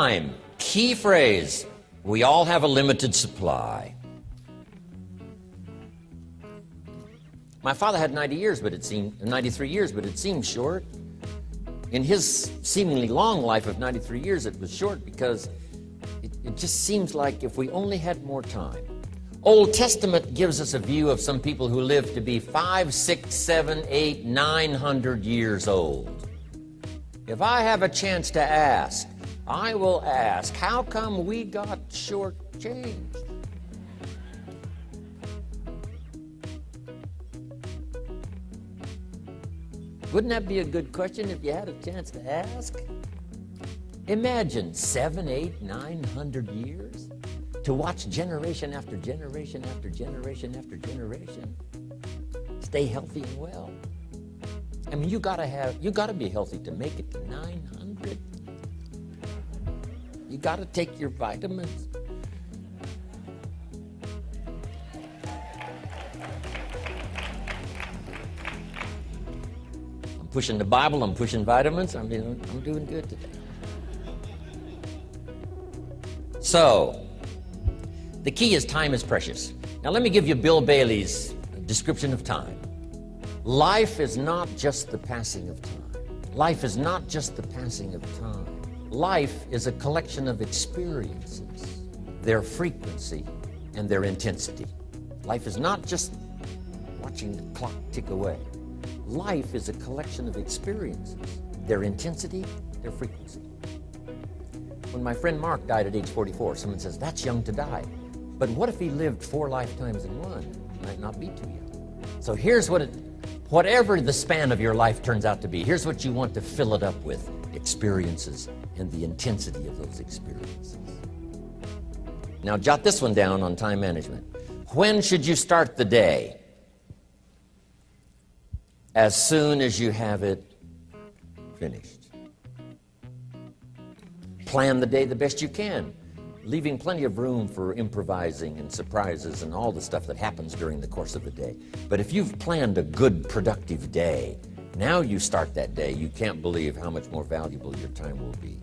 Time. Key phrase. We all have a limited supply. My father had 93 years, but it seemed short. In his seemingly long life of 93 years, it was short because it just seems like if we only had more time. Old Testament gives us a view of some people who lived to be 500, 600, 700, 800, 900 years old. If I have a chance to ask, I will ask, how come we got shortchanged? Wouldn't that be a good question if you had a chance to ask? Imagine 700, 800, 900 years to watch generation after generation after generation after generation stay healthy and well. I mean, you gotta be healthy to make it to 900. You gotta take your vitamins. I'm pushing the Bible, I'm pushing vitamins, I'm doing good today. So, the key is time is precious. Now let me give you Bill Bailey's description of time. Life is not just the passing of time. Life is not just the passing of time. Life is a collection of experiences, their frequency, and their intensity. Life is not just watching the clock tick away. Life is a collection of experiences, their intensity, their frequency. When my friend Mark died at age 44, someone says, that's young to die. But what if he lived 4 lifetimes in one? It might not be too young. So here's whatever the span of your life turns out to be, here's what you want to fill it up with: experiences and the intensity of those experiences. Now jot this one down on time management. When should you start the day? As soon as you have it finished. Plan the day the best you can, leaving plenty of room for improvising and surprises and all the stuff that happens during the course of the day. But if you've planned a good, productive day, now you start that day, you can't believe how much more valuable your time will be.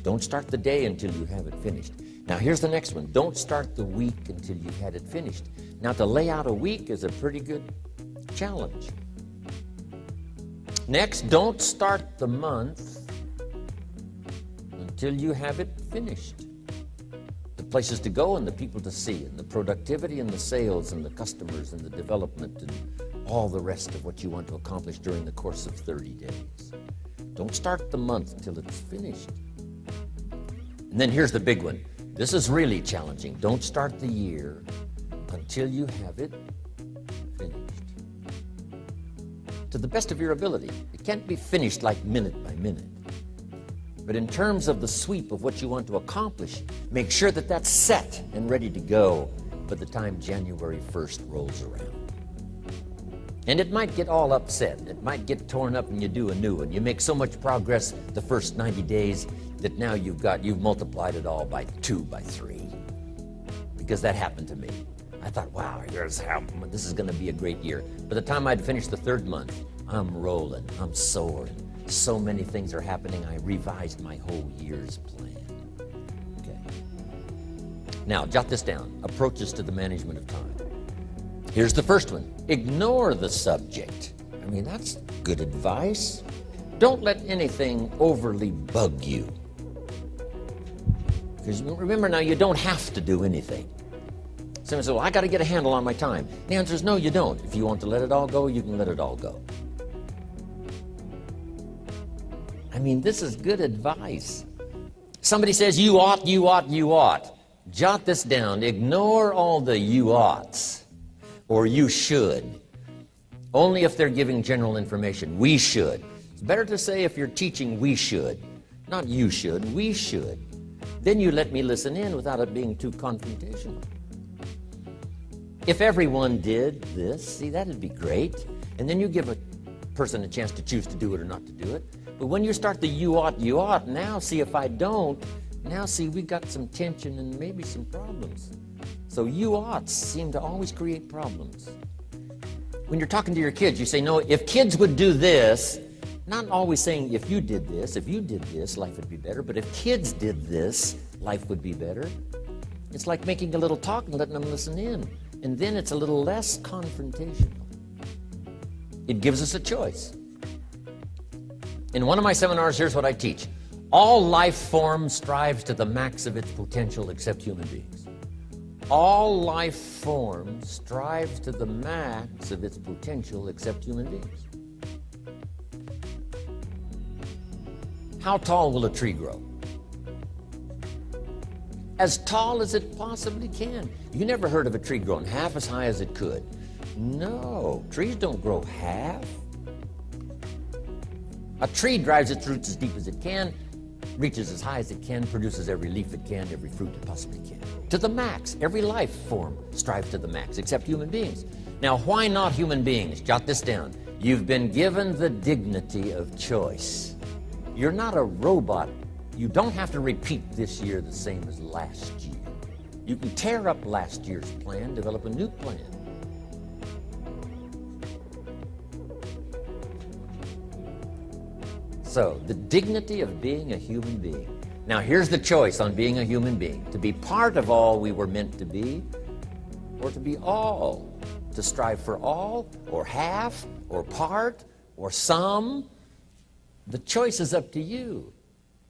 Don't start the day until you have it finished. Now here's the next one. Don't start the week until you've had it finished. Now to lay out a week is a pretty good challenge. Next, don't start the month until you have it finished. The places to go and the people to see, and the productivity and the sales and the customers and the development and all the rest of what you want to accomplish during the course of 30 days. Don't start the month until it's finished. And then here's the big one. This is really challenging. Don't start the year until you have it finished. To the best of your ability. It can't be finished like minute by minute. But in terms of the sweep of what you want to accomplish, make sure that that's set and ready to go by the time January 1st rolls around. And it might get all upset. It might get torn up and you do a new one. You make so much progress the first 90 days that now you've multiplied it all by 2, by 3. Because that happened to me. I thought, wow, this is going to be a great year. By the time I'd finished the 3rd month, I'm rolling, I'm soaring. So many things are happening, I revised my whole year's plan. Okay. Now, jot this down. Approaches to the management of time. Here's the first one. Ignore the subject. I mean, that's good advice. Don't let anything overly bug you. Because remember now, you don't have to do anything. Someone says, well, I got to get a handle on my time. The answer is no, you don't. If you want to let it all go, you can let it all go. I mean, this is good advice. Somebody says, you ought, you ought, you ought. Jot this down. Ignore all the you oughts or you should. Only if they're giving general information. We should. It's better to say if you're teaching, we should. Not you should, we should. Then you let me listen in without it being too confrontational. If everyone did this, see, that'd be great. And then you give a person a chance to choose to do it or not to do it. But when you start the you ought, now see if I don't, now see we got some tension and maybe some problems. So you oughts seem to always create problems. When you're talking to your kids, you say, no, if kids would do this, Not always saying if you did this, life would be better, but if kids did this, life would be better. It's like making a little talk and letting them listen in. And then it's a little less confrontational. It gives us a choice. In one of my seminars, here's what I teach. All life forms strives to the max of its potential except human beings. All life forms strives to the max of its potential except human beings. How tall will a tree grow? As tall as it possibly can. You never heard of a tree growing half as high as it could. No, trees don't grow half. A tree drives its roots as deep as it can, reaches as high as it can, produces every leaf it can, every fruit it possibly can. To the max. Every life form strives to the max, except human beings. Now, why not human beings? Jot this down. You've been given the dignity of choice. You're not a robot. You don't have to repeat this year the same as last year. You can tear up last year's plan, develop a new plan. So, the dignity of being a human being. Now, here's the choice on being a human being. To be part of all we were meant to be, or to be all. To strive for all, or half, or part, or some. The choice is up to you.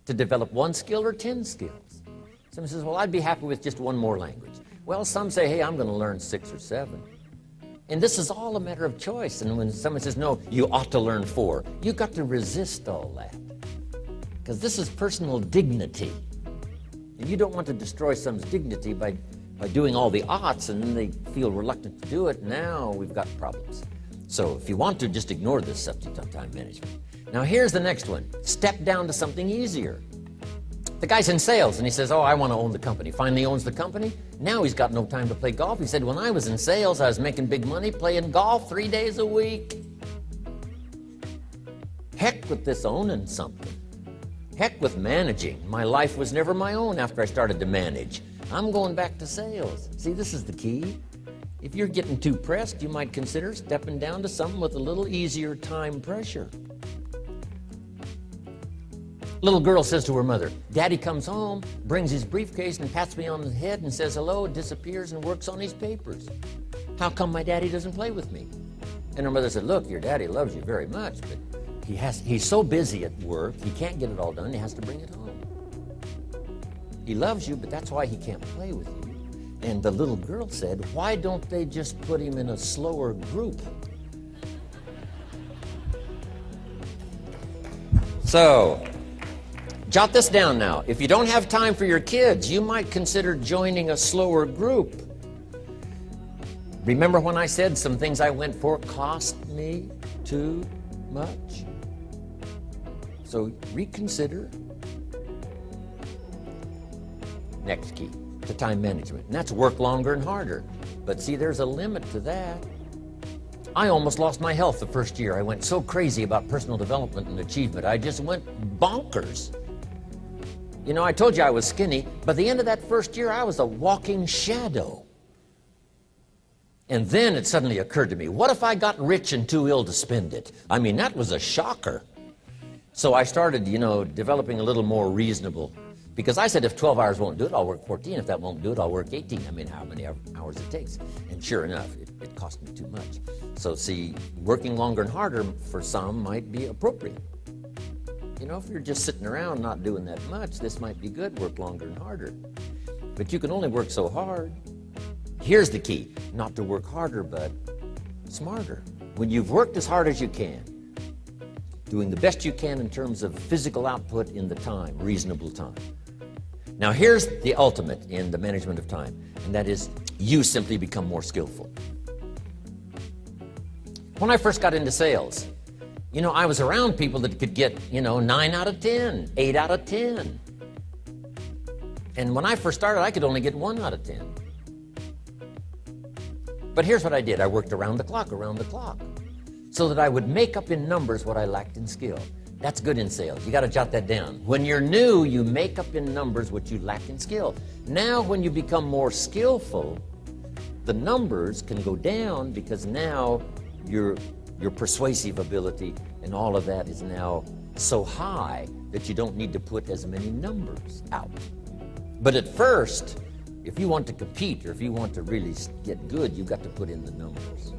To develop one skill or 10 skills. Someone says, well, I'd be happy with just one more language. Well, some say, hey, I'm going to learn 6 or 7. And this is all a matter of choice. And when someone says, no, you ought to learn 4, you've got to resist all that. Because this is personal dignity. And you don't want to destroy someone's dignity by doing all the oughts, and then they feel reluctant to do it. Now we've got problems. So if you want to, just ignore this subject on time management. Now here's the next one. Step down to something easier. The guy's in sales and he says, oh, I want to own the company. Finally owns the company. Now he's got no time to play golf. He said, when I was in sales, I was making big money playing golf 3 days a week. Heck with this owning something. Heck with managing. My life was never my own after I started to manage. I'm going back to sales. See, this is the key. If you're getting too pressed, you might consider stepping down to something with a little easier time pressure. Little girl says to her mother, Daddy comes home, brings his briefcase and pats me on the head and says hello, disappears and works on his papers. How come my daddy doesn't play with me? And her mother said, look, your daddy loves you very much, but he's so busy at work, he can't get it all done, he has to bring it home. He loves you, but that's why he can't play with you. And the little girl said, why don't they just put him in a slower group? So, jot this down now. If you don't have time for your kids, you might consider joining a slower group. Remember when I said some things I went for cost me too much? So reconsider. Next key to time management, and that's work longer and harder. But see, there's a limit to that. I almost lost my health the first year. I went so crazy about personal development and achievement. I just went bonkers. You know, I told you I was skinny. By the end of that first year, I was a walking shadow. And then it suddenly occurred to me, what if I got rich and too ill to spend it? I mean, that was a shocker. So I started, developing a little more reasonable. Because I said, if 12 hours won't do it, I'll work 14. If that won't do it, I'll work 18. I mean, how many hours it takes. And sure enough, it cost me too much. So see, working longer and harder for some might be appropriate. If you're just sitting around not doing that much, this might be good, work longer and harder. But you can only work so hard. Here's the key, not to work harder, but smarter. When you've worked as hard as you can, doing the best you can in terms of physical output in the time, reasonable time. Now here's the ultimate in the management of time, and that is you simply become more skillful. When I first got into sales, I was around people that could get, 9 out of 10, 8 out of 10. And when I first started, I could only get 1 out of 10. But here's what I did. I worked around the clock, so that I would make up in numbers what I lacked in skill. That's good in sales. You got to jot that down. When you're new, you make up in numbers what you lack in skill. Now, when you become more skillful, the numbers can go down because now you're Your persuasive ability and all of that is now so high that you don't need to put as many numbers out. But at first, if you want to compete or if you want to really get good, you've got to put in the numbers.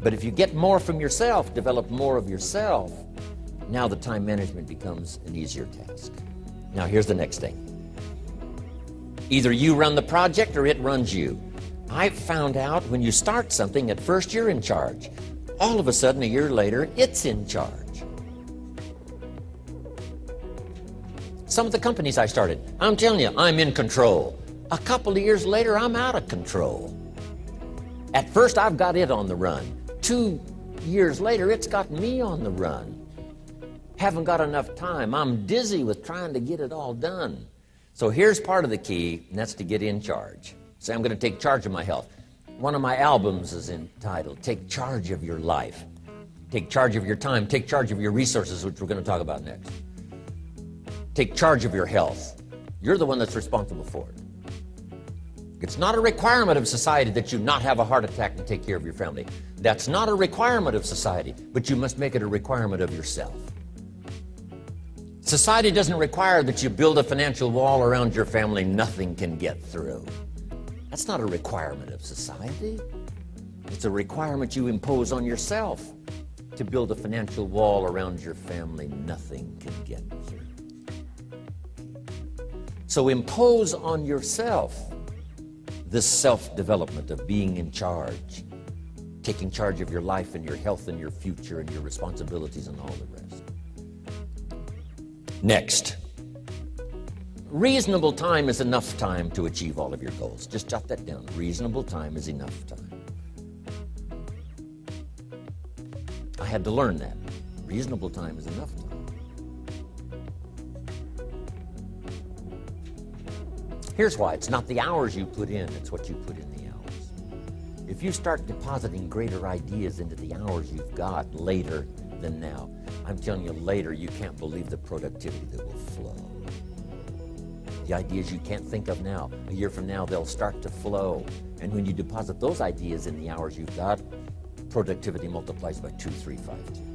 But if you get more from yourself, develop more of yourself, now the time management becomes an easier task. Now here's the next thing. Either you run the project or it runs you. I've found out when you start something, at first you're in charge. All of a sudden, a year later, it's in charge. Some of the companies I started, I'm telling you, I'm in control. A couple of years later, I'm out of control. At first, I've got it on the run. 2 years later, it's got me on the run. Haven't got enough time. I'm dizzy with trying to get it all done. So here's part of the key, and that's to get in charge. Say, I'm going to take charge of my health. One of my albums is entitled, Take Charge of Your Life. Take charge of your time. Take charge of your resources, which we're going to talk about next. Take charge of your health. You're the one that's responsible for it. It's not a requirement of society that you not have a heart attack and take care of your family. That's not a requirement of society, but you must make it a requirement of yourself. Society doesn't require that you build a financial wall around your family nothing can get through. That's not a requirement of society. It's a requirement you impose on yourself to build a financial wall around your family nothing can get through. So impose on yourself this self-development of being in charge, taking charge of your life and your health and your future and your responsibilities and all the rest. Next, reasonable time is enough time to achieve all of your goals. Just jot that down. Reasonable time is enough time. I had to learn that. Reasonable time is enough time. Here's why. It's not the hours you put in, it's what you put in the hours. If you start depositing greater ideas into the hours you've got later than now, I'm telling you, later you can't believe the productivity that will flow. The ideas you can't think of now, a year from now, they'll start to flow. And when you deposit those ideas in the hours you've got, productivity multiplies by 2, 3, 5, 10.